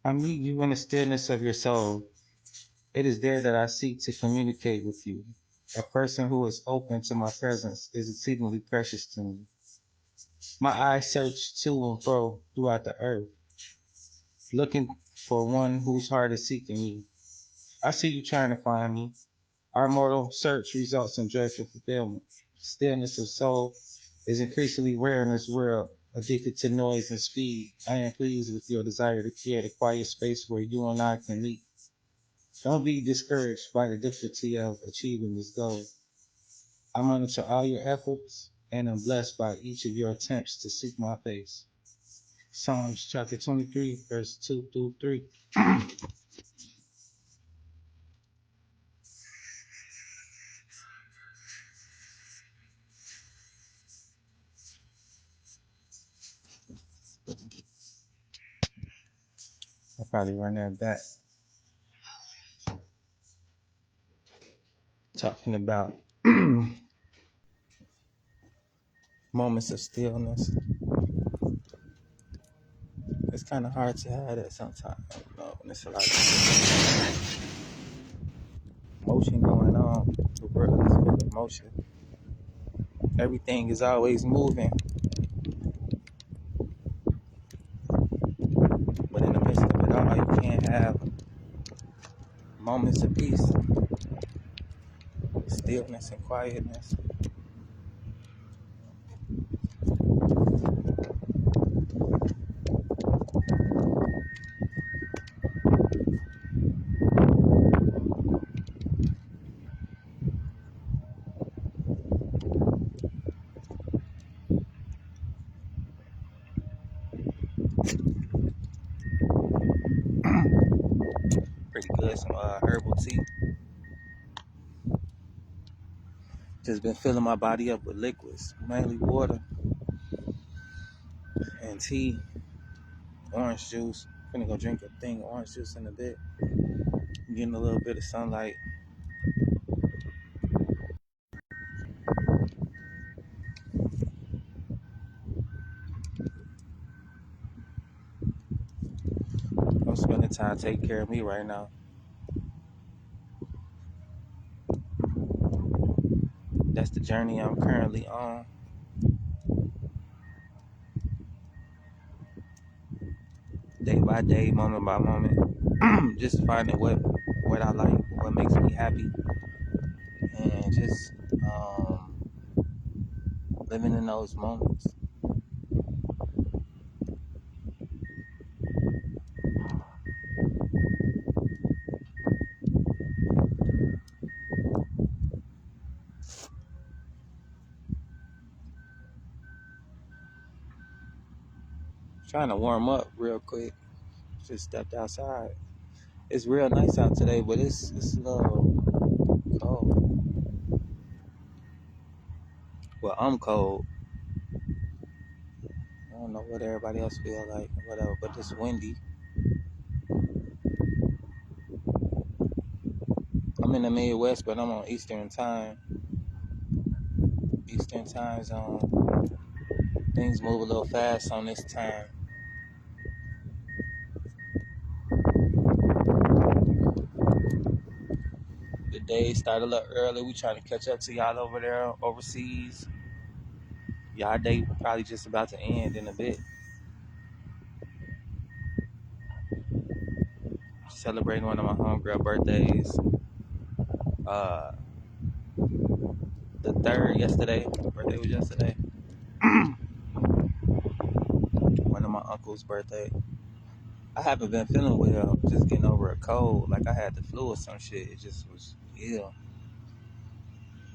I meet you in the stillness of your soul. It is there that I seek to communicate with you. A person who is open to my presence is exceedingly precious to me. My eyes search to and fro throughout the earth, looking for one whose heart is seeking me. I see you trying to find me. Our mortal search results in joyful fulfillment. Stillness of soul is increasingly rare in this world. Addicted to noise and speed, I am pleased with your desire to create a quiet space where you and I can meet. Don't be discouraged by the difficulty of achieving this goal. I monitor all your efforts and am blessed by each of your attempts to seek my face. Psalms chapter 23, verse 2 through 3. I'll probably run that back. Talking about moments of stillness. It's kind of hard to have that sometimes, when there's a lot of motion going on. The world is full of motion. Everything is always moving, but in the midst of it all, you can't have moments of peace, stillness, and quietness. Pretty good. Some herbal tea. Just been filling my body up with liquids, mainly water and tea, orange juice. Gonna go drink a thing of orange juice in a bit. Getting a little bit of sunlight. I'm spending time taking care of me right now. That's the journey I'm currently on. Day by day, moment by moment. Just finding what I like, what makes me happy, and just living in those moments. Trying to warm up real quick. Just stepped outside. It's real nice out today, but it's a little cold. Well, I'm cold. I don't know what everybody else feel like, whatever, but it's windy. I'm in the Midwest, but I'm on Eastern time. Eastern time zone. Things move a little fast on this time. The days start a little early. We trying to catch up to y'all over there overseas. Y'all day probably just about to end in a bit. Celebrating one of my homegirl birthdays. Uh, the third yesterday. Birthday was yesterday. One of my uncle's birthday. I haven't been feeling well. Just getting over a cold. Like I had the flu or some shit. It just was ill.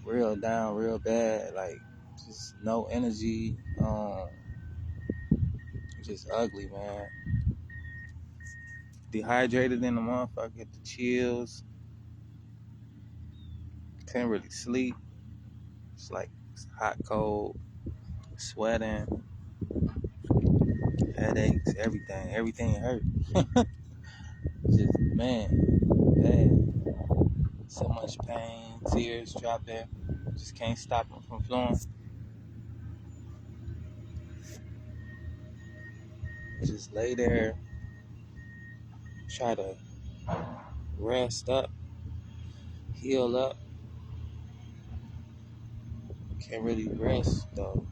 Real down, real bad. Like just no energy. Just ugly, man. Dehydrated in the motherfucker. Get the chills. Couldn't really sleep. It's like it's hot, cold, sweating, headaches, everything. Everything hurt. Just man, bad. So much pain, tears dropping. Just can't stop them from flowing. Just lay there try to rest up, heal up. Can't really rest though.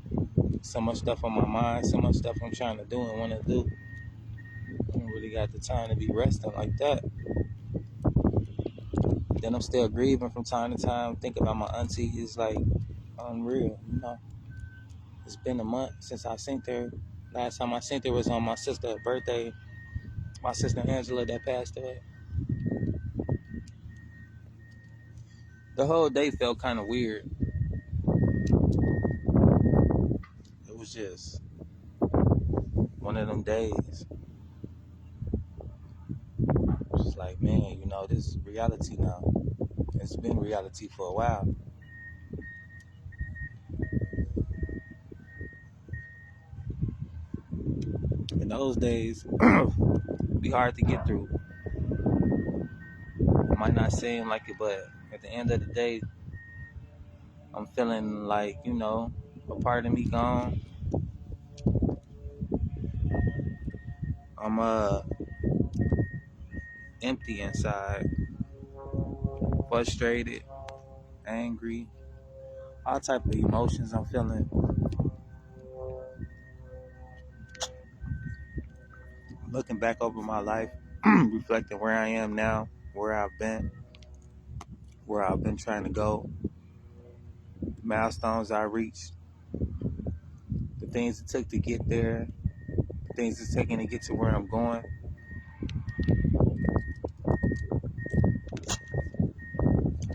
So much stuff on my mind, so much stuff I'm trying to do and want to do. I don't really got the time to be resting like that. Then I'm still grieving from time to time. Think about my auntie. It's like unreal, you know. It's been a month since I seen her. Last time I seen her was on my sister's birthday. My sister Angela that passed away. The whole day felt kind of weird. It was just one of them days. It's like, man, you know, this is reality now. It's been reality for a while. In those days, be hard to get through. It might not seem like it, but at the end of the day, I'm feeling like, you know, a part of me gone. I'm empty inside, frustrated, angry, all type of emotions I'm feeling. Looking back over my life, reflecting where I am now, where I've been trying to go, milestones I reached, the things it took to get there, the things it's taking to get to where I'm going.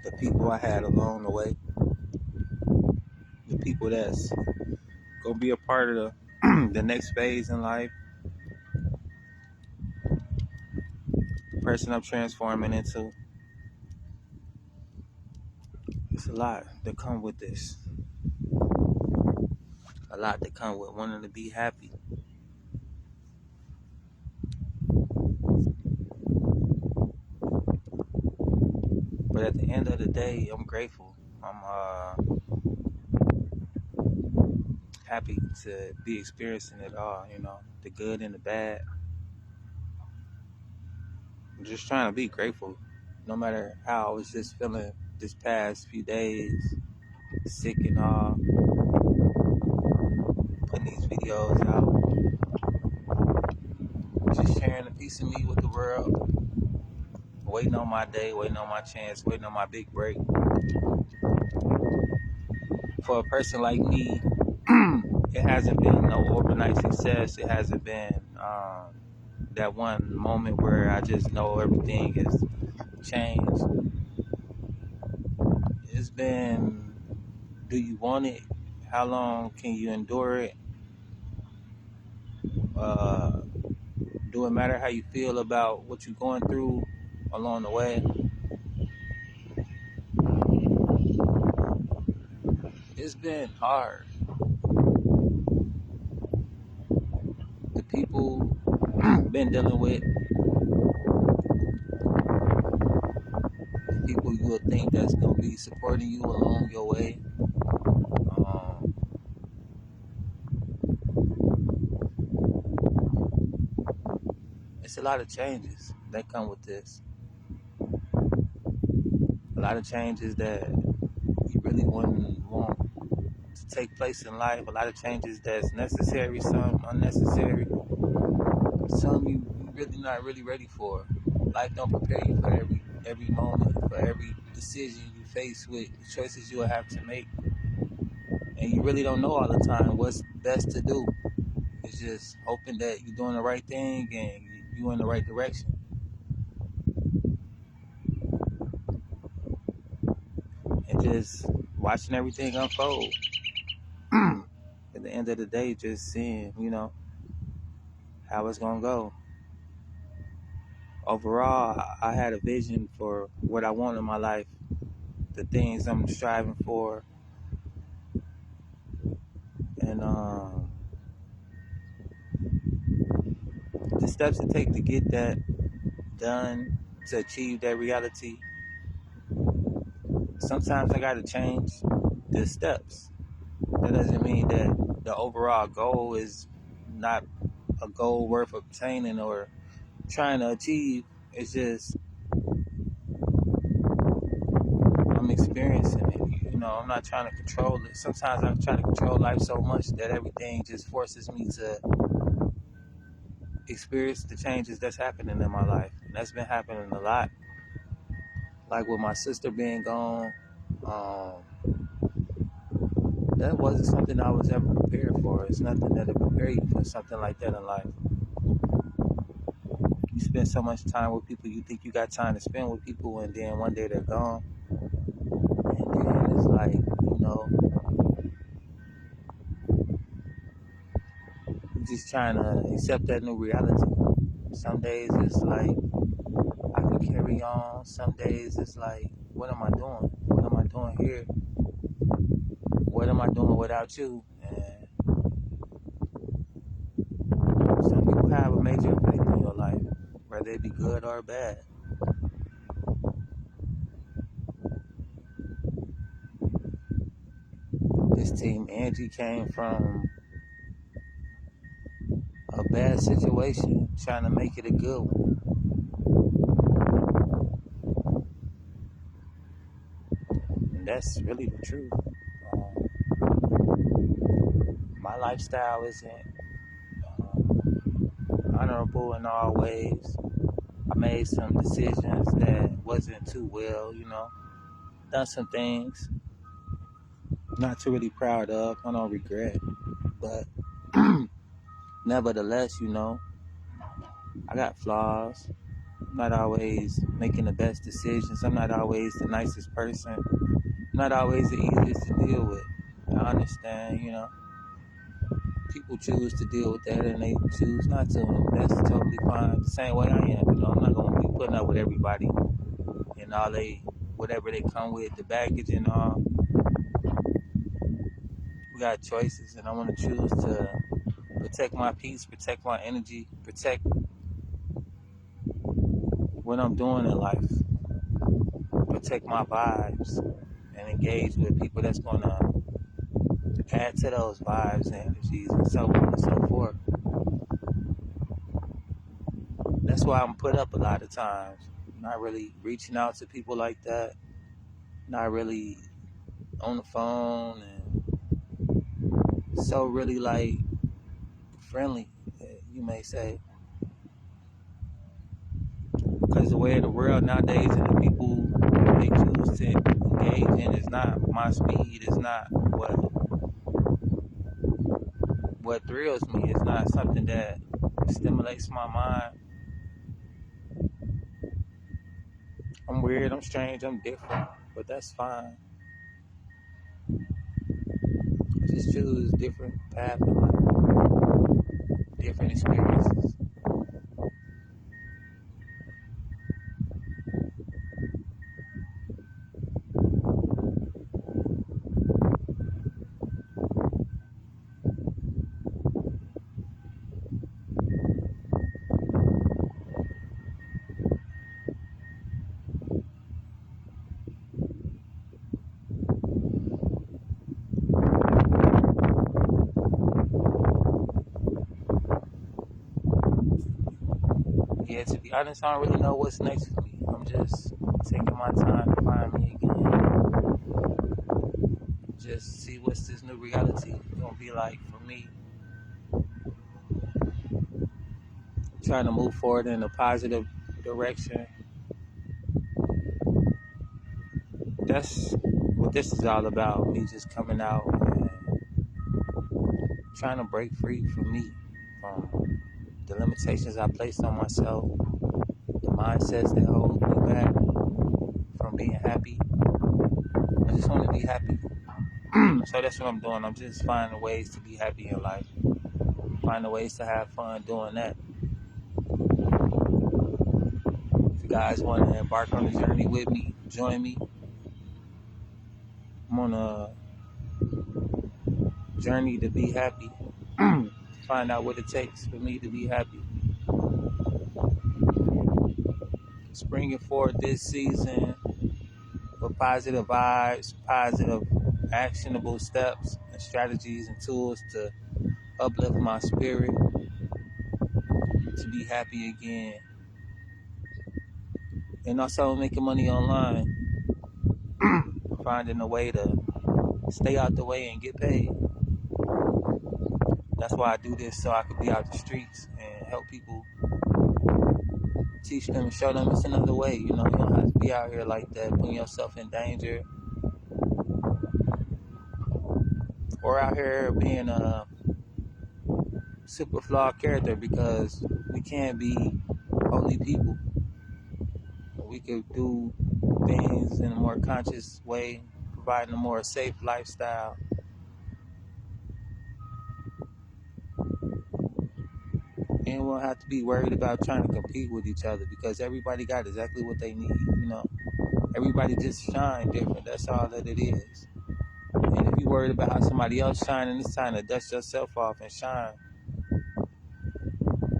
The people I had along the way, the people that's gonna be a part of the next phase in life, the person I'm transforming into. It's a lot that come with this. A lot that come with wanting to be happy. But at the end of the day, I'm grateful. I'm happy to be experiencing it all, you know, the good and the bad. I'm just trying to be grateful. No matter how I was just feeling this past few days, sick and all, putting these videos out, just sharing a piece of me with the world, waiting on my day, waiting on my chance, waiting on my big break. For a person like me, it hasn't been no overnight success. It hasn't been that one moment where I just know everything has changed. It's been, do you want it? How long can you endure it? Uh, do it matter how you feel about what you're going through along the way? It's been hard. The people been dealing with, the people you would think that's gonna be supporting you along your way. Um, it's a lot of changes that come with this. A lot of changes that you really wouldn't want to take place in life. A lot of changes that's necessary, some unnecessary, some you really not really ready for. Life don't prepare you for every moment, for every decision you face with, the choices you'll have to make, and you really don't know all the time what's best to do. It's just hoping that you're doing the right thing and you're in the right direction, and just watching everything unfold. At the end of the day, just seeing, you know, how it's gonna go. Overall, I had a vision for what I want in my life, the things I'm striving for, and the steps it takes to get that done, to achieve that reality. Sometimes I gotta change the steps. That doesn't mean that the overall goal is not a goal worth obtaining or trying to achieve. It's just I'm experiencing it. I'm not trying to control it. Sometimes I'm trying to control life so much that everything just forces me to experience the changes that's happening in my life. And that's been happening a lot. Like with my sister being gone, that wasn't something I was ever prepared for. It's nothing that'll prepare you for something like that in life. You spend so much time with people, you think you got time to spend with people, and then one day they're gone. And then it's like, you're just trying to accept that new reality. Some days it's like, I can carry on. Some days it's like, what am I doing? What am I doing here? What am I doing without you? And some people have a major effect on your life, whether it be good or bad. This Team Angie came from a bad situation, trying to make it a good one. And that's really the truth. My lifestyle isn't honorable in all ways. I made some decisions that wasn't too well, done some things not too really proud of. I don't regret, but nevertheless, I got flaws. I'm not always making the best decisions. I'm not always the nicest person. I'm not always the easiest to deal with. I understand, people choose to deal with that and they choose not to. And that's totally fine. The same way I am, I'm not gonna be putting up with everybody and whatever they come with, the baggage and all. We got choices, and I want to choose to protect my peace, protect my energy, protect what I'm doing in life, protect my vibes, and engage with people that's gonna add to those vibes and energies and so on and so forth. That's why I'm put up a lot of times. Not really reaching out to people like that. Not really on the phone and so really like friendly, you may say. Because the way of the world nowadays and the people they choose to engage in is not my speed. It's not what thrills me. It's not something that stimulates my mind. I'm weird, I'm strange, I'm different, but that's fine. I just choose different paths in life, different experiences. Yeah, to be honest, I don't really know what's next for me. I'm just taking my time to find me again. Just see what's this new reality gonna be like for me. Trying to move forward in a positive direction. That's what this is all about. Me just coming out and trying to break free from me, from the limitations I placed on myself, the mindsets that hold me back from being happy. I just want to be happy. So that's what I'm doing. I'm just finding ways to be happy in life, finding ways to have fun doing that. If you guys want to embark on the journey with me, join me. I'm on a journey to be happy. Find out what it takes for me to be happy. Springing forward this season with positive vibes, positive actionable steps and strategies and tools to uplift my spirit, to be happy again. and also making money online, finding a way to stay out the way and get paid. That's why I do this, so I could be out the streets and help people, teach them and show them it's another way. You know, you don't have to be out here like that, putting yourself in danger, or out here being a super flawed character, because we can't be holy people. We could do things in a more conscious way, providing a more safe lifestyle. And we won't have to be worried about trying to compete with each other, because everybody got exactly what they need. You know, everybody just shine different. That's all that it is. And if you're worried about how somebody else shining, it's time to dust yourself off and shine.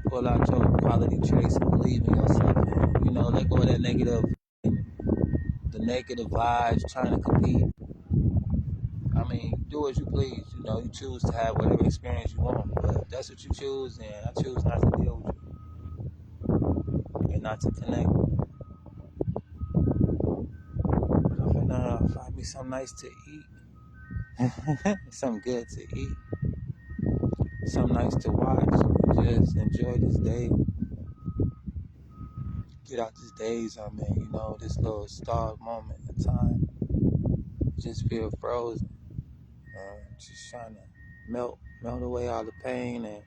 Pull out your quality traits and believe in yourself. And, you know, let go of that negative, the negative vibes, trying to compete. I mean, do as you please. You know, you choose to have whatever experience you want, but if that's what you choose, then I choose not to deal with you and not to connect. But I'm gonna find me something nice to eat, something good to eat, something nice to watch. Just enjoy this day. Get out these days I'm in. You know, this little stalled moment in time. Just feel frozen. Just trying to melt away all the pain and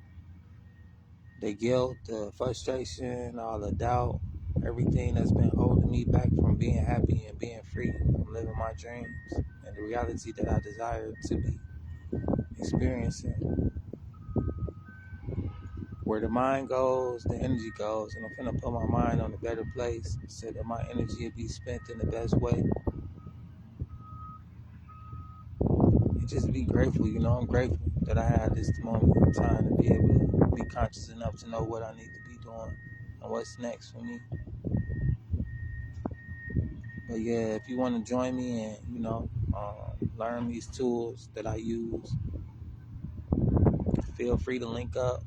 the guilt, the frustration, all the doubt, everything that's been holding me back from being happy and being free, from living my dreams and the reality that I desire to be experiencing. Where the mind goes, the energy goes, and I'm finna put my mind on a better place so that my energy will be spent in the best way. And just be grateful, you know, I'm grateful that I had this moment in time to be able to be conscious enough to know what I need to be doing and what's next for me. But yeah, if you want to join me and, you know, learn these tools that I use, feel free to link up.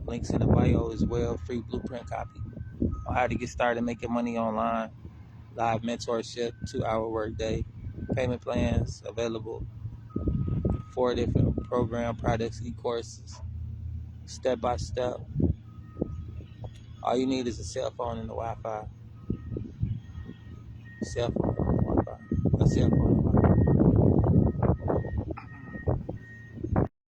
Links in the bio as well. Free blueprint copy on how to get started making money online. Live mentorship, 2-hour workday. Payment plans available. 4 different program products, e-courses, step by step. All you need is a cell phone and a Wi-Fi. Cell phone, Wi-Fi, a cell phone.